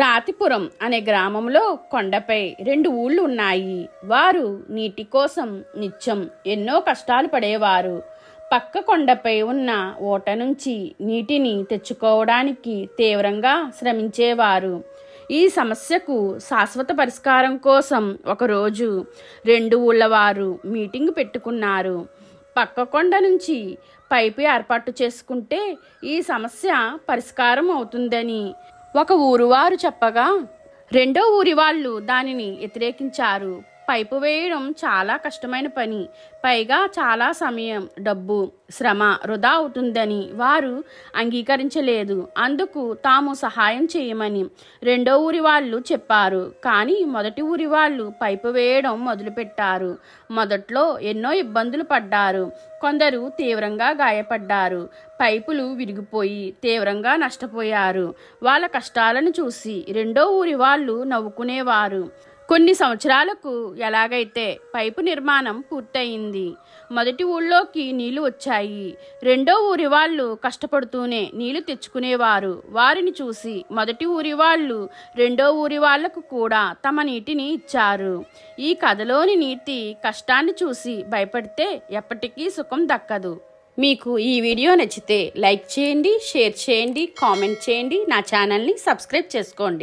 రాతిపురం అనే గ్రామంలో కొండపై 2 ఊళ్ళు ఉన్నాయి. వారు నీటి కోసం నిత్యం ఎన్నో కష్టాలు పడేవారు. పక్క కొండపై ఉన్న ఊట నుంచి నీటిని తెచ్చుకోవడానికి తీవ్రంగా శ్రమించేవారు. ఈ సమస్యకు శాశ్వత పరిష్కారం కోసం ఒకరోజు 2 ఊళ్ళవారు మీటింగ్ పెట్టుకున్నారు. పక్క కొండ నుంచి పైపు ఏర్పాటు చేసుకుంటే ఈ సమస్య పరిష్కారం అవుతుందని ఒక ఊరువారు చెప్పగా రెండో ఊరి వాళ్ళు దానిని వ్యతిరేకించారు. పైపు వేయడం చాలా కష్టమైన పని, పైగా చాలా సమయం, డబ్బు, శ్రమ వృధా అవుతుందని వారు అంగీకరించలేదు. అందుకు తాము సహాయం చేయమని రెండో ఊరి వాళ్ళు చెప్పారు. కానీ మొదటి ఊరి వాళ్ళు పైపు వేయడం మొదలుపెట్టారు. మొదట్లో ఎన్నో ఇబ్బందులు పడ్డారు. కొందరు తీవ్రంగా గాయపడ్డారు. పైపులు విరిగిపోయి తీవ్రంగా నష్టపోయారు. వాళ్ళ కష్టాలను చూసి రెండో ఊరి వాళ్ళు నవ్వుకునేవారు. కొన్ని సంవత్సరాలకు ఎలాగైతే పైపు నిర్మాణం పూర్తయింది. మొదటి ఊళ్ళోకి నీళ్లు వచ్చాయి. రెండో ఊరి వాళ్ళు కష్టపడుతూనే నీళ్లు తెచ్చుకునేవారు. వారిని చూసి మొదటి ఊరి వాళ్ళు రెండో ఊరి వాళ్లకు కూడా తమ నీటిని ఇచ్చారు. ఈ కథలోని నీతి కష్టాన్ని చూసి భయపడితే ఎప్పటికీ సుఖం దక్కదు. మీకు ఈ వీడియో నచ్చితే లైక్ చేయండి, షేర్ చేయండి, కామెంట్ చేయండి. నా ఛానల్ని సబ్స్క్రైబ్ చేసుకోండి.